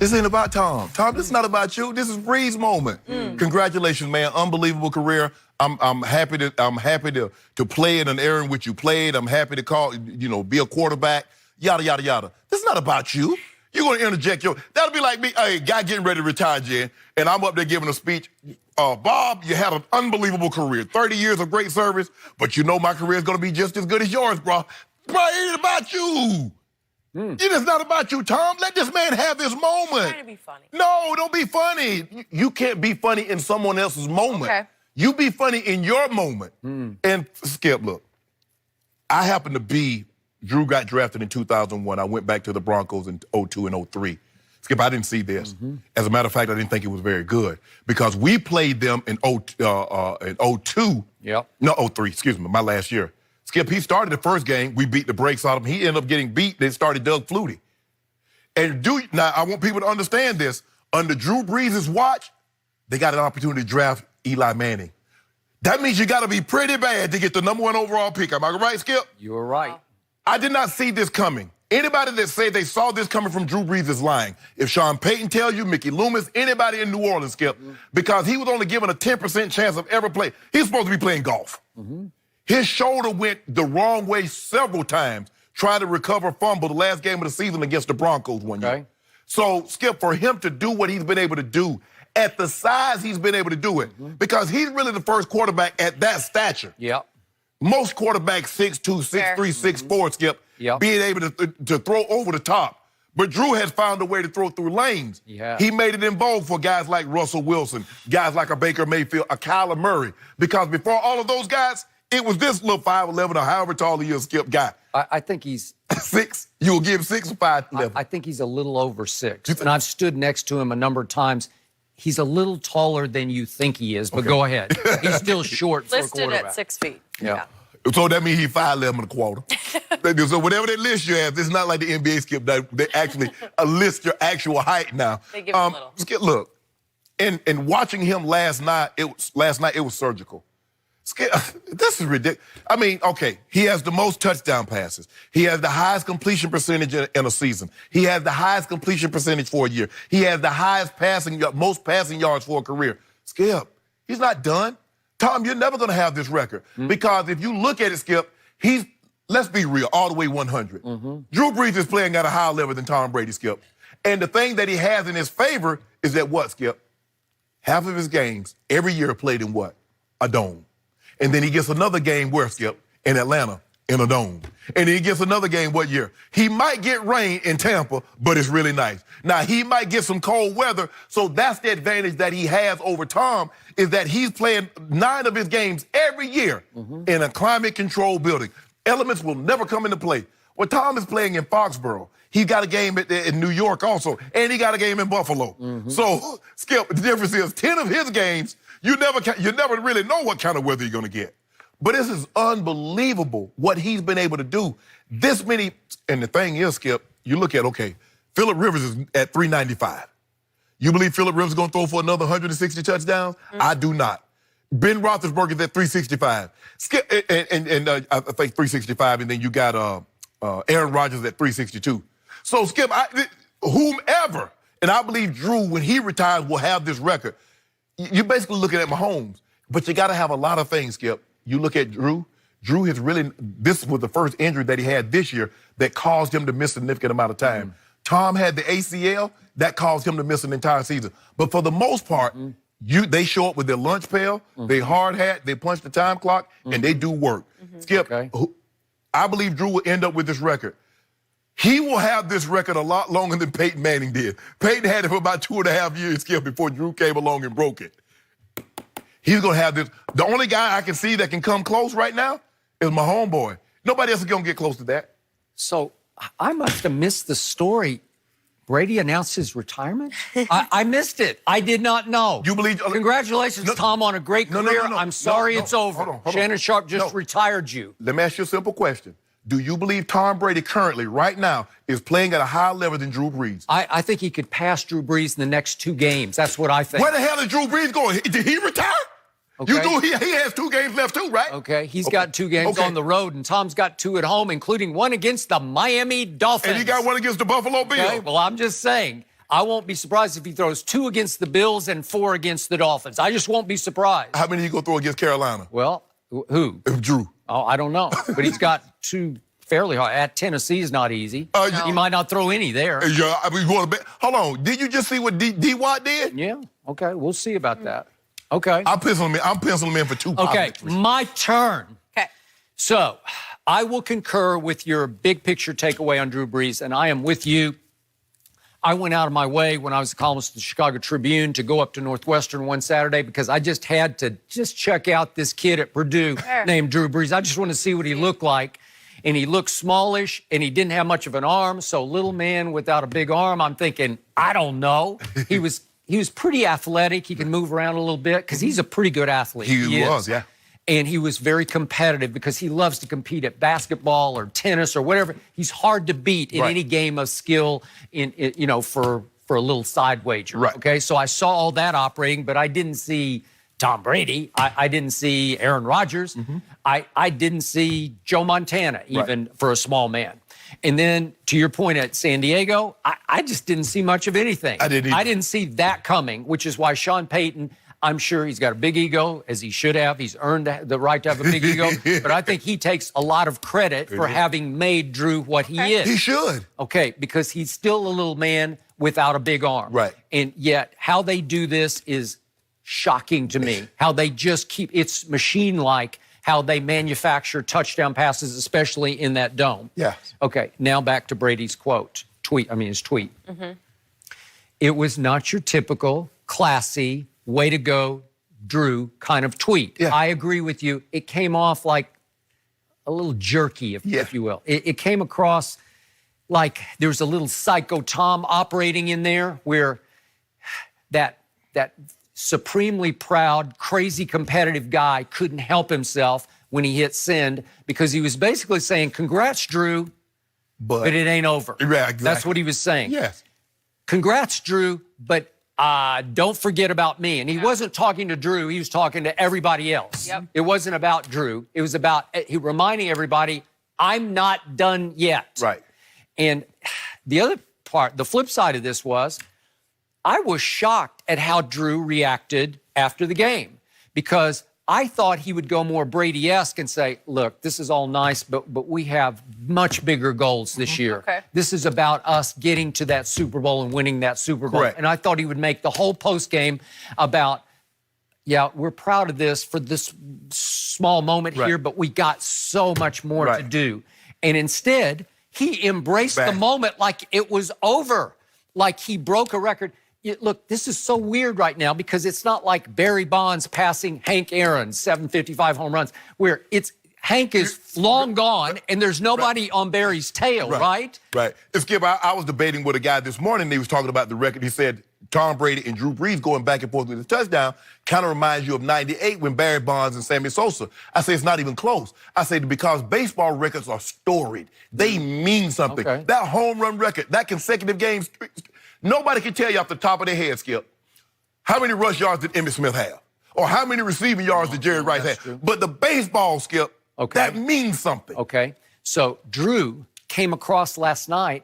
This ain't about Tom. Tom, this is not about you. This is Brees' moment. Congratulations, man. Unbelievable career. I'm happy to play in an era in which you played. I'm happy to be a quarterback. Yada yada yada. This is not about you. You're gonna interject that'll be like me, a guy getting ready to retire, Jen, and I'm up there giving a speech. Bob, you had an unbelievable career. 30 years of great service, but you know my career is gonna be just as good as yours, bro. Bro, it ain't about you. It is not about you, Tom. Let this man have his moment. I'm trying to be funny. No, don't be funny. You can't be funny in someone else's moment. Okay. You be funny in your moment. And Skip, look, I happen to be, Drew got drafted in 2001. I went back to the Broncos in 02 and 03. Skip, I didn't see this. As a matter of fact, I didn't think it was very good because we played them in 02. Yep. No, 03, excuse me, my last year. Skip, he started the first game. We beat the brakes out of him. He ended up getting beat. They started Doug Flutie. And now, I want people to understand this. Under Drew Brees' watch, they got an opportunity to draft Eli Manning. That means you got to be pretty bad to get the #1 overall pick. Am I right, Skip? You were right. I did not see this coming. Anybody that say they saw this coming from Drew Brees is lying. If Sean Payton tells you, Mickey Loomis, anybody in New Orleans, Skip, because he was only given a 10% chance of ever playing. He's supposed to be playing golf. His shoulder went the wrong way several times, trying to recover fumble the last game of the season against the Broncos one year. So, Skip, for him to do what he's been able to do at the size he's been able to do it, because he's really the first quarterback at that stature. Yep. Most quarterbacks 6'2", 6'3", 6'4", Skip, being able to throw over the top. But Drew has found a way to throw through lanes. He made it in vogue for guys like Russell Wilson, guys like a Baker Mayfield, a Kyler Murray. Because before all of those guys, it was this little 5'11" or however tall he is, Skip, guy. I think he's... 6? You'll give 6 or 5'11"? I think he's a little over 6. And I've stood next to him a number of times. He's a little taller than you think he is, but go ahead. He's still short for a quarterback. Listed at 6 feet. Yeah. So that means he's 5'11" and a quarter. So whatever they list you as, it's not like the NBA, Skip. They actually list your actual height now. They give him a little. Skip, look, and watching him last night, it was surgical. Skip, this is ridiculous. I mean, okay, he has the most touchdown passes. He has the highest completion percentage in a season. He has the highest completion percentage for a year. He has the highest most passing yards for a career. Skip, he's not done. Tom, you're never going to have this record because if you look at it, Skip, let's be real, all the way 100. Drew Brees is playing at a higher level than Tom Brady, Skip. And the thing that he has in his favor is that what, Skip? Half of his games every year are played in what? A dome. And then he gets another game where, Skip? In Atlanta, in a dome. And then he gets another game what year? He might get rain in Tampa, but it's really nice. Now, he might get some cold weather, so that's the advantage that he has over Tom, is that he's playing 9 of his games every year in a climate-controlled building. Elements will never come into play. Well, Tom is playing in Foxborough. He got a game in New York also, and he got a game in Buffalo. So, Skip, the difference is 10 of his games, you never really know what kind of weather you're going to get. But this is unbelievable what he's been able to do. This many, and the thing is, Skip, you look at, okay, Phillip Rivers is at 395. You believe Phillip Rivers is going to throw for another 160 touchdowns? I do not. Ben Roethlisberger is at 365. Skip, and I think 365, and then you got Aaron Rodgers at 362. So, Skip, whomever, and I believe Drew, when he retires, will have this record. You're basically looking at Mahomes, but you got to have a lot of things, Skip. You look at Drew. Drew has really, this was the first injury that he had this year that caused him to miss a significant amount of time. Tom had the ACL, that caused him to miss an entire season. But for the most part, they show up with their lunch pail, they hard hat, they punch the time clock, and they do work. Skip, I believe Drew will end up with this record. He will have this record a lot longer than Peyton Manning did. Peyton had it for about 2.5 years, Skip, before Drew came along and broke it. He's going to have this. The only guy I can see that can come close right now is my homeboy. Nobody else is going to get close to that. So I must have missed the story. Brady announced his retirement? I missed it. I did not know. You believe? Congratulations, Tom, on a great career. I'm sorry it's over. Hold on. Shannon Sharpe just retired you. Let me ask you a simple question. Do you believe Tom Brady currently, right now, is playing at a higher level than Drew Brees? I think he could pass Drew Brees in the next 2 games. That's what I think. Where the hell is Drew Brees going? Did he retire? Okay. He has 2 games left too, right? Okay, he's got 2 games on the road, and Tom's got 2 at home, including one against the Miami Dolphins. And he got one against the Buffalo Bills. Okay, well, I'm just saying. I won't be surprised if he throws 2 against the Bills and 4 against the Dolphins. I just won't be surprised. How many you gonna throw against Carolina? Well, who? Drew. Oh, I don't know. But he's got 2 fairly hard. At Tennessee is not easy. He might not throw any there. Yeah, I mean, you want to bet? Hold on. Did you just see what D. Watt did? Yeah. Okay. We'll see about that. Okay. I'm penciling him in for 2 pop Okay. victories. My turn. Okay. So I will concur with your big picture takeaway on Drew Brees, and I am with you. I went out of my way when I was a columnist at the Chicago Tribune to go up to Northwestern one Saturday because I just had to check out this kid at Purdue named Drew Brees. I just wanted to see what he looked like. And he looked smallish, and he didn't have much of an arm. So little man without a big arm, I'm thinking, I don't know. He was pretty athletic. He can move around a little bit because he's a pretty good athlete. He was, yeah. And he was very competitive because he loves to compete at basketball or tennis or whatever. He's hard to beat in any game of skill for a little side wager. Right. Okay, so I saw all that operating, but I didn't see Tom Brady. I didn't see Aaron Rodgers. I didn't see Joe Montana, even for a small man. And then to your point at San Diego, I just didn't see much of anything. I didn't either. I didn't see that coming, which is why Sean Payton, I'm sure he's got a big ego, as he should have. He's earned the right to have a big ego. But I think he takes a lot of credit for having made Drew what he is. He should. Okay, because he's still a little man without a big arm. Right. And yet how they do this is shocking to me. How they just it's machine-like how they manufacture touchdown passes, especially in that dome. Yeah. Okay, now back to Brady's his tweet. It was not your typical classy, way to go, Drew kind of tweet. Yeah. I agree with you. It came off like a little jerky, if you will. It came across like there's a little psycho Tom operating in there where that supremely proud, crazy competitive guy couldn't help himself when he hit send because he was basically saying, congrats, Drew, but it ain't over. Yeah, exactly. That's what he was saying. Yes. Congrats, Drew, but don't forget about me. And he wasn't talking to Drew. He was talking to everybody else. Yep. It wasn't about Drew. It was about reminding everybody, I'm not done yet. Right. And the other part, the flip side of this was, I was shocked at how Drew reacted after the game because I thought he would go more Brady-esque and say, look, this is all nice, but we have much bigger goals this year. Okay. This is about us getting to that Super Bowl and winning that Super Bowl. Correct. And I thought he would make the whole postgame about, yeah, we're proud of this for this small moment here, but we got so much more to do. And instead, he embraced the moment like it was over, like he broke a record. Look, this is so weird right now because it's not like Barry Bonds passing Hank Aaron's 755 home runs, where Hank is long gone and there's nobody on Barry's tail, right? Right. Skip, I was debating with a guy this morning. He was talking about the record. He said Tom Brady and Drew Brees going back and forth with the touchdown kind of reminds you of '98 when Barry Bonds and Sammy Sosa. I say it's not even close. I say because baseball records are storied. They mean something. Okay. That home run record, that consecutive game streak, nobody can tell you off the top of their head, Skip, how many rush yards did Emmitt Smith have? Or how many receiving yards did Jerry Rice have? True. But the baseball, Skip, that means something. Okay. So Drew came across last night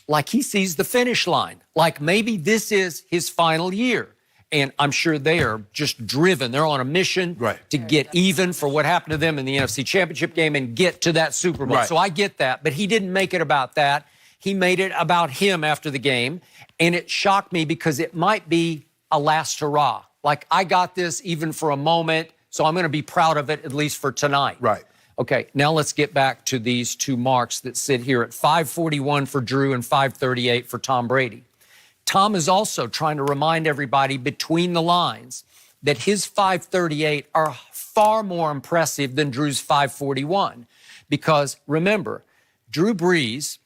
like he sees the finish line, like maybe this is his final year. And I'm sure they are just driven. They're on a mission to get even for what happened to them in the NFC Championship game and get to that Super Bowl. So I get that. But he didn't make it about that. He made it about him after the game. And it shocked me because it might be a last hurrah. Like, I got this even for a moment, so I'm going to be proud of it, at least for tonight. Right. Okay, now let's get back to these two marks that sit here at 541 for Drew and 538 for Tom Brady. Tom is also trying to remind everybody between the lines that his 538 are far more impressive than Drew's 541. Because remember, Drew Brees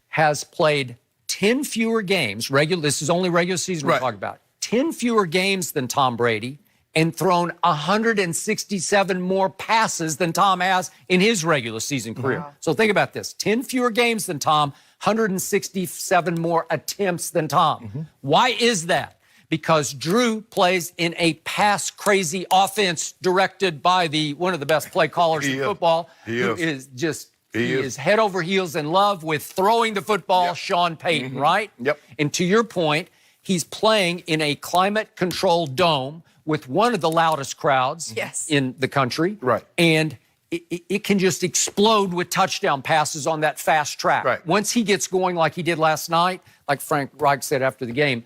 has played 10 fewer games, this is only regular season we're talking about, 10 fewer games than Tom Brady, and thrown 167 more passes than Tom has in his regular season career. Wow. So think about this, 10 fewer games than Tom, 167 more attempts than Tom. Why is that? Because Drew plays in a pass-crazy offense directed by one of the best play callers in football, who is just He is head over heels in love with throwing the football, Yep. Sean Payton, right? Yep. And to your point, he's playing in a climate-controlled dome with one of the loudest crowds in the country. Right. And it can just explode with touchdown passes on that fast track. Right. Once he gets going like he did last night, like Frank Reich said after the game,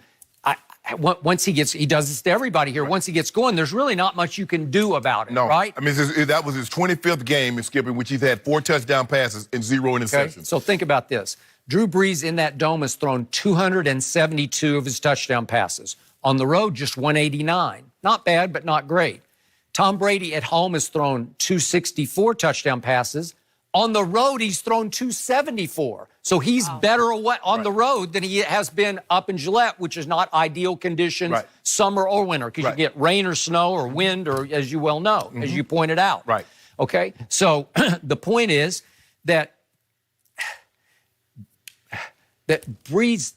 once he does this to everybody here. Right. Once he gets going, there's really not much you can do about it, right? I mean, that was his 25th game in skipping, which he's had 4 touchdown passes and 0 interceptions. Okay? So think about this. Drew Brees in that dome has thrown 272 of his touchdown passes. On the road, just 189. Not bad, but not great. Tom Brady at home has thrown 264 touchdown passes. On the road, he's thrown 274. So he's better on the road than he has been up in Gillette, which is not ideal conditions, summer or winter, because you get rain or snow or wind, or as you well know, as you pointed out. Right. Okay? So the point is that Brees,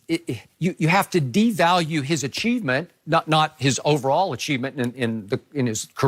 you have to devalue his achievement, not his overall achievement in his career.